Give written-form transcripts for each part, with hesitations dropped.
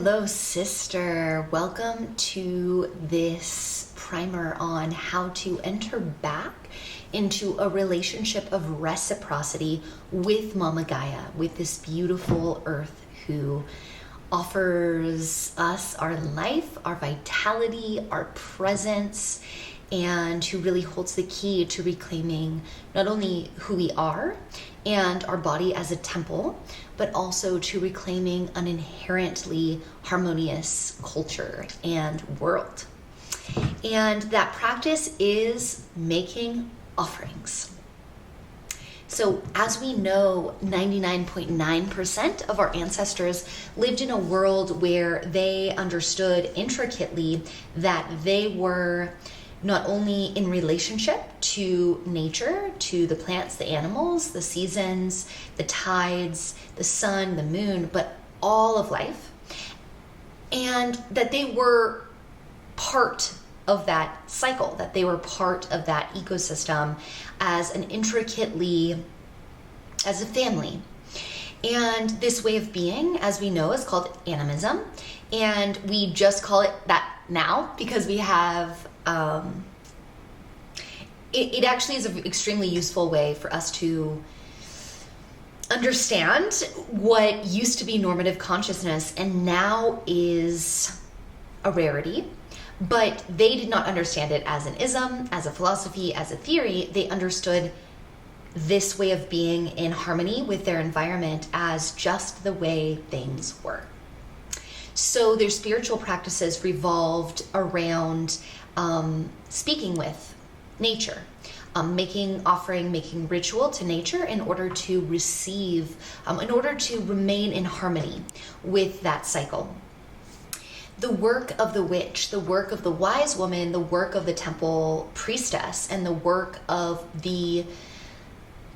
Hello, sister. Welcome to this primer on how to enter back into a relationship of reciprocity with Mama Gaia, with this beautiful earth who offers us our life, our vitality, our presence, and who really holds the key to reclaiming not only who we are and our body as a temple, but also to reclaiming an inherently harmonious culture and world. And that practice is making offerings. So as we know, 99.9% of our ancestors lived in a world where they understood intricately that they were not only in relationship to nature, to the plants, the animals, the seasons, the tides, the sun, the moon, but all of life, and that they were part of that cycle, that they were part of that ecosystem as a family. And this way of being, as we know, is called animism, and we just call it that now because we have it actually is an extremely useful way for us to understand what used to be normative consciousness and now is a rarity. But they did not understand it as an ism, as a philosophy, as a theory. They understood this way of being in harmony with their environment as just the way things were. So their spiritual practices revolved around speaking with nature, making offering, making ritual to nature in order to receive, in order to remain in harmony with that cycle. The work of the witch, the work of the wise woman, the work of the temple priestess, and the work of the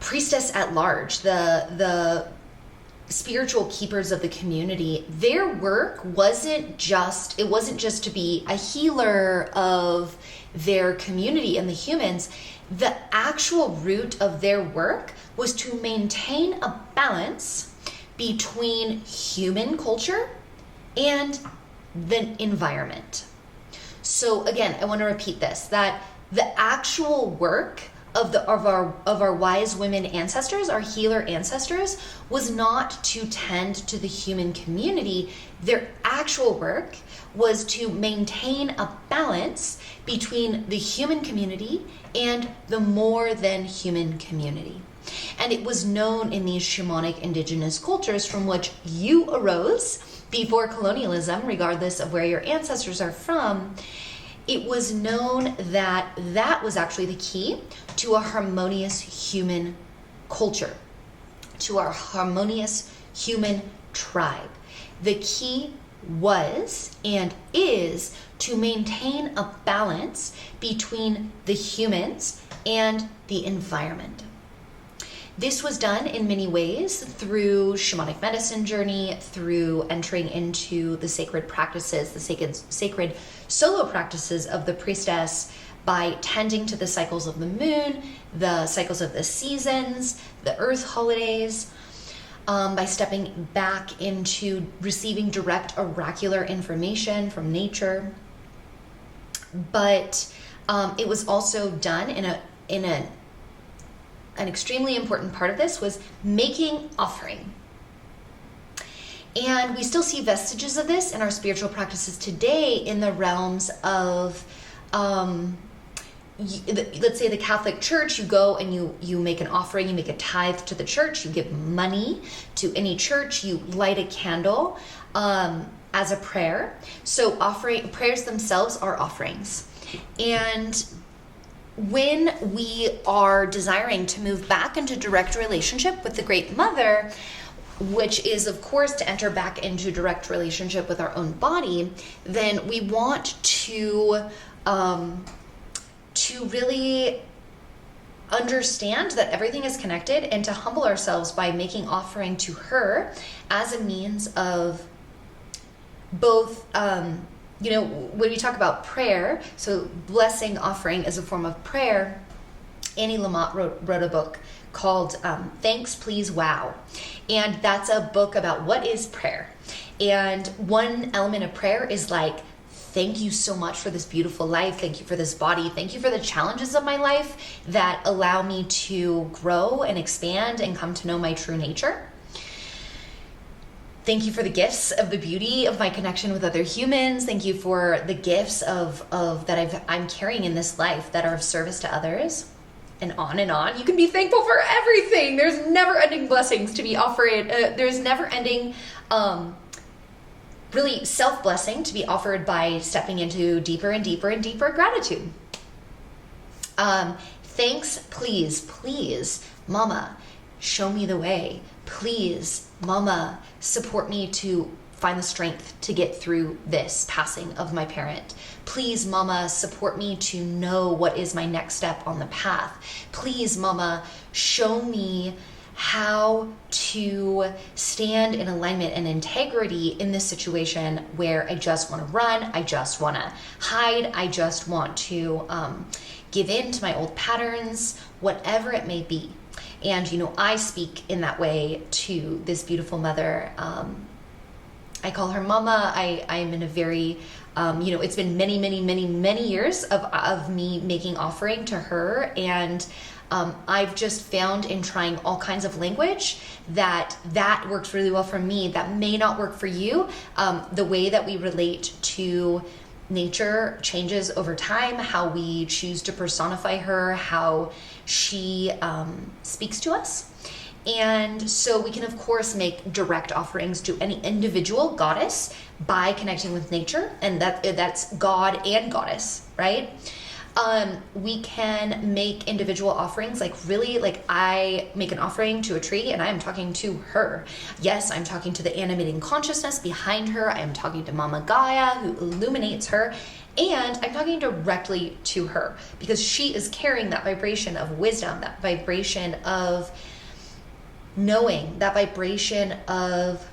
priestess at large, the spiritual keepers of the community, their work wasn't just to be a healer of their community and the humans. The actual root of their work was to maintain a balance between human culture and the environment. So again, I want to repeat this, that the actual work of our wise women ancestors, our healer ancestors, was not to tend to the human community. Their actual work was to maintain a balance between the human community and the more than human community. And it was known in these shamanic indigenous cultures from which you arose before colonialism, regardless of where your ancestors are from, it was known that that was actually the key to a harmonious human culture, to our harmonious human tribe. The key was and is to maintain a balance between the humans and the environment. This was done in many ways through shamanic medicine journey, through entering into the sacred practices, the sacred solo practices of the priestess, by tending to the cycles of the moon, the cycles of the seasons, the earth holidays, by stepping back into receiving direct oracular information from nature. But it was also done an extremely important part of this was making offering. And we still see vestiges of this in our spiritual practices today in the realms of, let's say the Catholic Church, you go and you make an offering, you make a tithe to the church, you give money to any church, you light a candle as a prayer. So prayers themselves are offerings. And when we are desiring to move back into direct relationship with the Great Mother, which is, of course, to enter back into direct relationship with our own body, then we want to really understand that everything is connected and to humble ourselves by making offering to her as a means of both when we talk about prayer, so blessing offering is a form of prayer. Annie Lamott wrote a book called Thanks, Please, Wow. And that's a book about what is prayer. And one element of prayer is like, thank you so much for this beautiful life. Thank you for this body. Thank you for the challenges of my life that allow me to grow and expand and come to know my true nature. Thank you for the gifts of the beauty of my connection with other humans. Thank you for the gifts of that I'm carrying in this life that are of service to others, and on and on. You can be thankful for everything. There's never-ending blessings to be offered. There's never-ending, really self-blessing to be offered by stepping into deeper and deeper and deeper gratitude. Thanks, please, Mama, show me the way. Please, Mama, support me to find the strength to get through this passing of my parent. Please, Mama, support me to know what is my next step on the path. Please, Mama, show me how to stand in alignment and integrity in this situation where I just want to run, I just want to hide, I just want to give in to my old patterns, whatever it may be. And, I speak in that way to this beautiful mother. I call her Mama. I'm in a very, it's been many years of me making offering to her. And I've just found in trying all kinds of language that works really well for me. That may not work for you. The way that we relate to nature changes over time, how we choose to personify her, how she speaks to us. And so we can, of course, make direct offerings to any individual goddess by connecting with nature, and that's God and goddess, right? We can make individual offerings, like I make an offering to a tree and I'm talking to her. Yes, I'm talking to the animating consciousness behind her. I'm talking to Mama Gaia, who illuminates her. And I'm talking directly to her because she is carrying that vibration of wisdom, that vibration of knowing, that vibration of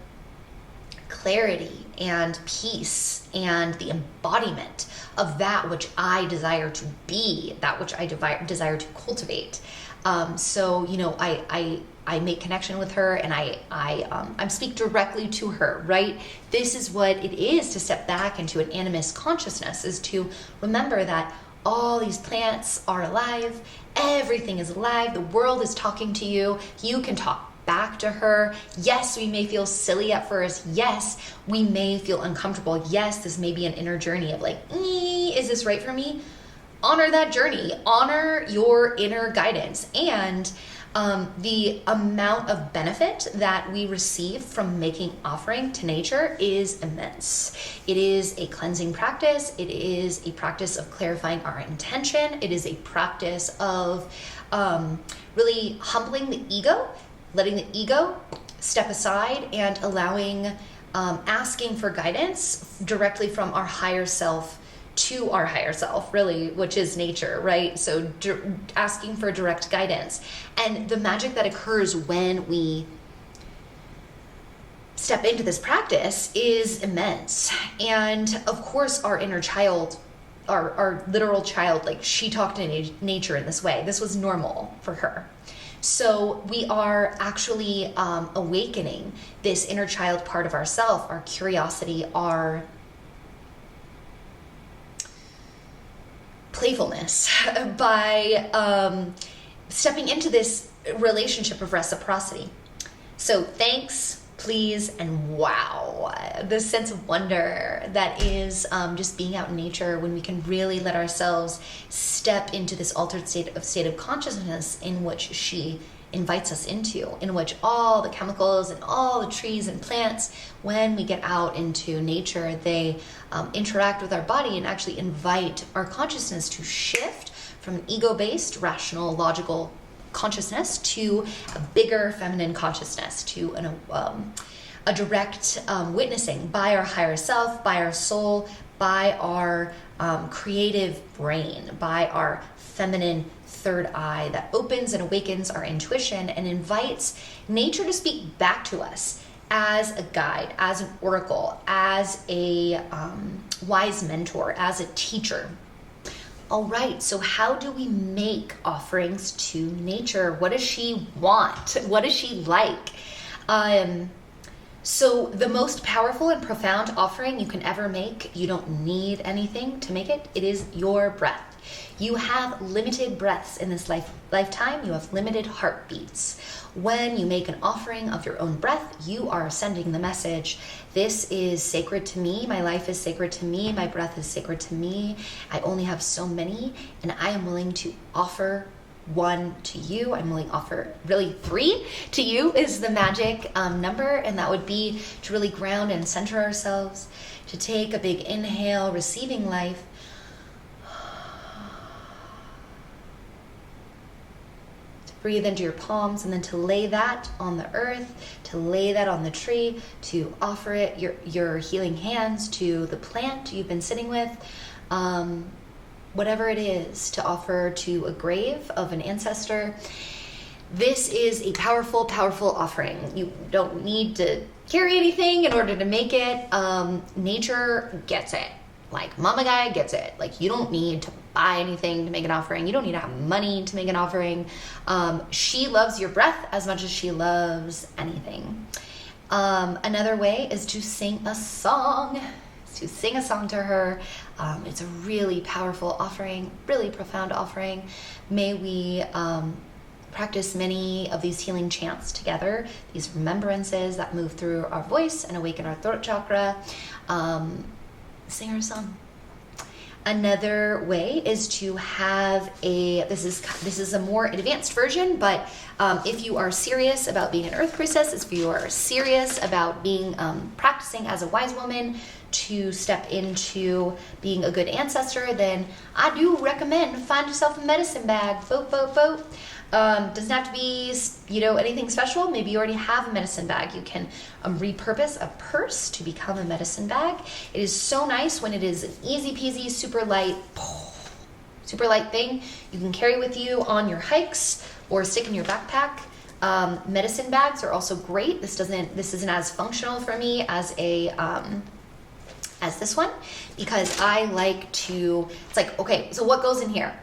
clarity and peace and the embodiment of that which I desire to be, that which I desire to cultivate. So, I make connection with her and I speak directly to her, right? This is what it is to step back into an animist consciousness, is to remember that all these plants are alive, everything is alive, the world is talking to you, you can talk back to her. Yes, we may feel silly at first. Yes, we may feel uncomfortable. Yes, this may be an inner journey of like, is this right for me? Honor that journey. Honor your inner guidance. And the amount of benefit that we receive from making offering to nature is immense. It is a cleansing practice. It is a practice of clarifying our intention. It is a practice of really humbling the ego, letting the ego step aside and allowing, asking for guidance directly from our higher self to our higher self, really, which is nature, right? So asking for direct guidance. And the magic that occurs when we step into this practice is immense. And of course, our inner child, our literal child, like she talked to nature in this way. This was normal for her. So we are actually awakening this inner child part of ourself, our curiosity, our playfulness, by stepping into this relationship of reciprocity. So thanks, please, and wow. This sense of wonder that is just being out in nature when we can really let ourselves step into this altered state of consciousness in which she invites us into, in which all the chemicals and all the trees and plants, when we get out into nature, they interact with our body and actually invite our consciousness to shift from an ego-based, rational, logical consciousness to a bigger feminine consciousness, to a direct witnessing by our higher self, by our soul, by our creative brain, by our feminine third eye that opens and awakens our intuition and invites nature to speak back to us as a guide, as an oracle, as a wise mentor, as a teacher. All right, so how do we make offerings to nature? What does she want? What does she like? So the most powerful and profound offering you can ever make, you don't need anything to make it. It is your breath. You have limited breaths in this lifetime. You have limited heartbeats. When you make an offering of your own breath, you are sending the message, this is sacred to me. My life is sacred to me. My breath is sacred to me. I only have so many, and I am willing to offer one to you. I'm willing to offer really 3 to you is the magic number, and that would be to really ground and center ourselves, to take a big inhale, receiving life, to breathe into your palms, and then to lay that on the earth, to lay that on the tree, to offer it your healing hands to the plant you've been sitting with, whatever it is, to offer to a grave of an ancestor. This is a powerful, powerful offering. You don't need to carry anything in order to make it. Nature gets it. Like Mama Gaia gets it. Like you don't need to buy anything to make an offering. You don't need to have money to make an offering. She loves your breath as much as she loves anything. Another way is to sing a song. To sing a song to her. It's a really powerful offering, really profound offering. May we practice many of these healing chants together, these remembrances that move through our voice and awaken our throat chakra. Sing her a song. Another way is to have this is a more advanced version, but if you are serious about being an earth priestess, if you are serious about being practicing as a wise woman to step into being a good ancestor, then I do recommend find yourself a medicine bag. Vote, vote, vote. Doesn't have to be, anything special. Maybe you already have a medicine bag. You can repurpose a purse to become a medicine bag. It is so nice when it is an easy peasy, super light thing you can carry with you on your hikes or stick in your backpack. Medicine bags are also great. This isn't as functional for me as as this one, because I like to, it's like, okay, so what goes in here?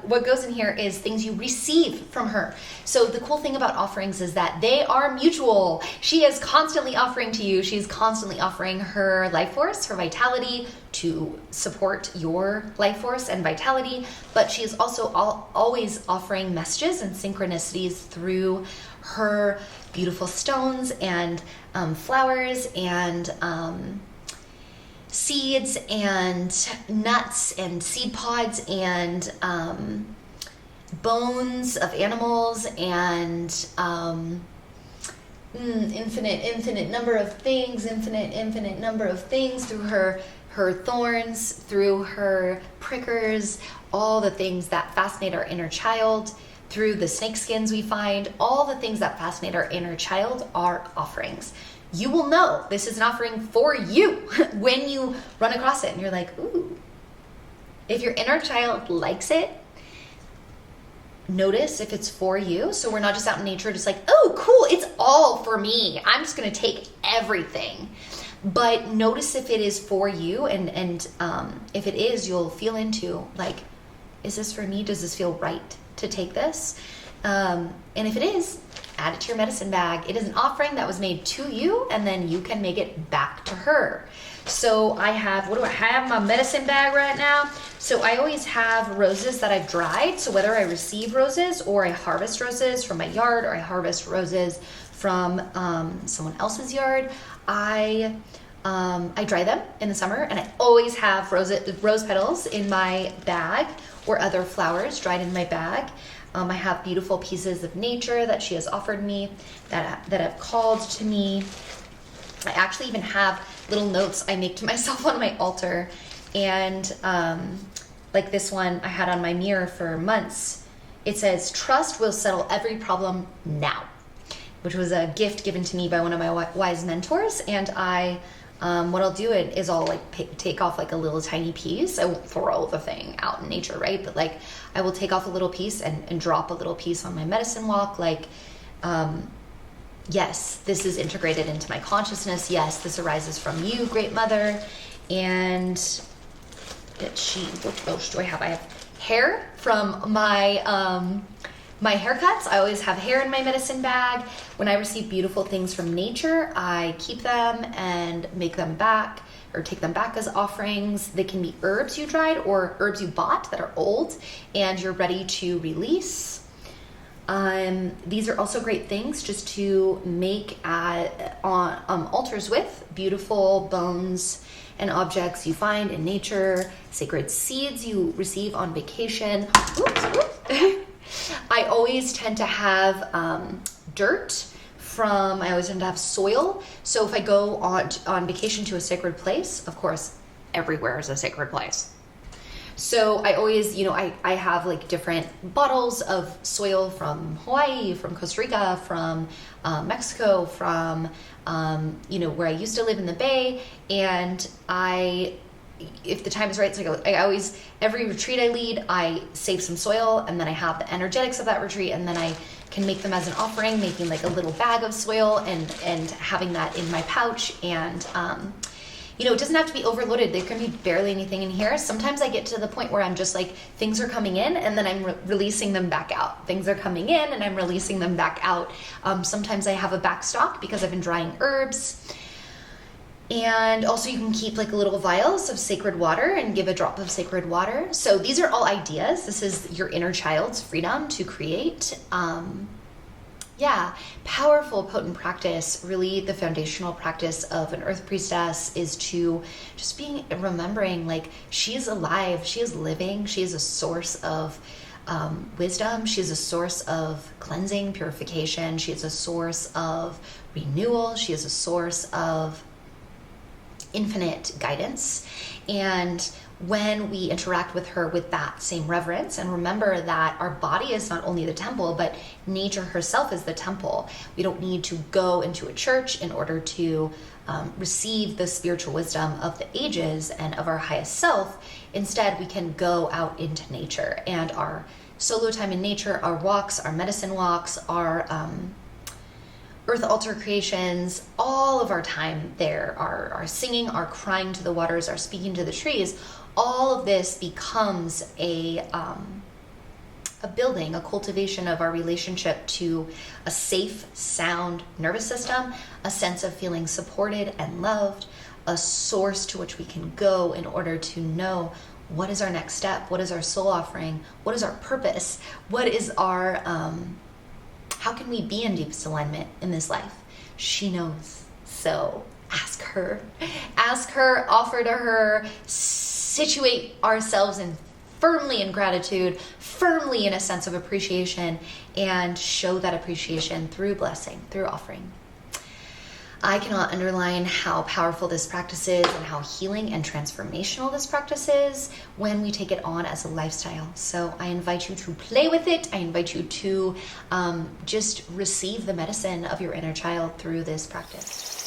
What goes in here is things you receive from her. So the cool thing about offerings is that they are mutual. She is constantly offering to you. She's constantly offering her life force, her vitality to support your life force and vitality, but she is also always offering messages and synchronicities through her beautiful stones and flowers and seeds and nuts and seed pods and bones of animals and infinite number of things, infinite number of things through her thorns, through her prickers, all the things that fascinate our inner child, through the snake skins we find, all the things that fascinate our inner child are offerings. You will know this is an offering for you when you run across it and you're like, ooh. If your inner child likes it, notice if it's for you. So we're not just out in nature just like, oh, cool, it's all for me. I'm just going to take everything. But notice if it is for you, and if it is, you'll feel into like, is this for me? Does this feel right to take this? And if it is, add it to your medicine bag. It is an offering that was made to you, and then you can make it back to her. So I have, what do I have in my medicine bag right now? So I always have roses that I've dried. So whether I receive roses or I harvest roses from my yard or I harvest roses from someone else's yard, I dry them in the summer, and I always have rose petals in my bag or other flowers dried in my bag. I have beautiful pieces of nature that she has offered me that have called to me. I actually even have little notes I make to myself on my altar. And like this one I had on my mirror for months. It says, trust will settle every problem now, which was a gift given to me by one of my wise mentors. And what I'll do is I'll like take off like a little tiny piece. I won't throw the thing out in nature, right? But like I will take off a little piece and drop a little piece on my medicine walk. Like, yes, this is integrated into my consciousness. Yes, this arises from you, Great Mother. And what else do I have? I have hair from my My haircuts, I always have hair in my medicine bag. When I receive beautiful things from nature, I keep them and make them back or take them back as offerings. They can be herbs you dried or herbs you bought that are old and you're ready to release. These are also great things just to make altars with, beautiful bones and objects you find in nature, sacred seeds you receive on vacation. I always tend to have dirt I always tend to have soil. So if I go on vacation to a sacred place, of course, everywhere is a sacred place. So I always, I have like different bottles of soil from Hawaii, from Costa Rica, from Mexico, from, where I used to live in the Bay. And if the time is right, so I always, every retreat I lead, I save some soil and then I have the energetics of that retreat and then I can make them as an offering, making like a little bag of soil and having that in my pouch. And, it doesn't have to be overloaded. There can be barely anything in here. Sometimes I get to the point where I'm just like, things are coming in and then I'm releasing them back out. Things are coming in and I'm releasing them back out. Sometimes I have a back stock because I've been drying herbs. And also you can keep like little vials of sacred water and give a drop of sacred water. So these are all ideas. This is your inner child's freedom to create. Powerful, potent practice. Really the foundational practice of an earth priestess is to just remembering like she is alive, she is living, she is a source of wisdom, she is a source of cleansing, purification, she is a source of renewal, she is a source of infinite guidance. And when we interact with her with that same reverence and remember that our body is not only the temple, but nature herself is the temple. We don't need to go into a church in order to receive the spiritual wisdom of the ages and of our highest self. Instead, we can go out into nature, and our solo time in nature, our walks, our medicine walks, our earth altar creations, all of our time there, our singing, our crying to the waters, our speaking to the trees, all of this becomes a building, a cultivation of our relationship to a safe, sound nervous system, a sense of feeling supported and loved, a source to which we can go in order to know what is our next step, what is our soul offering, what is our purpose, what is our, how can we be in deepest alignment in this life? She knows. So ask her, offer to her, situate ourselves firmly in gratitude, firmly in a sense of appreciation, and show that appreciation through blessing, through offering. I cannot underline how powerful this practice is and how healing and transformational this practice is when we take it on as a lifestyle. So I invite you to play with it. I invite you to just receive the medicine of your inner child through this practice.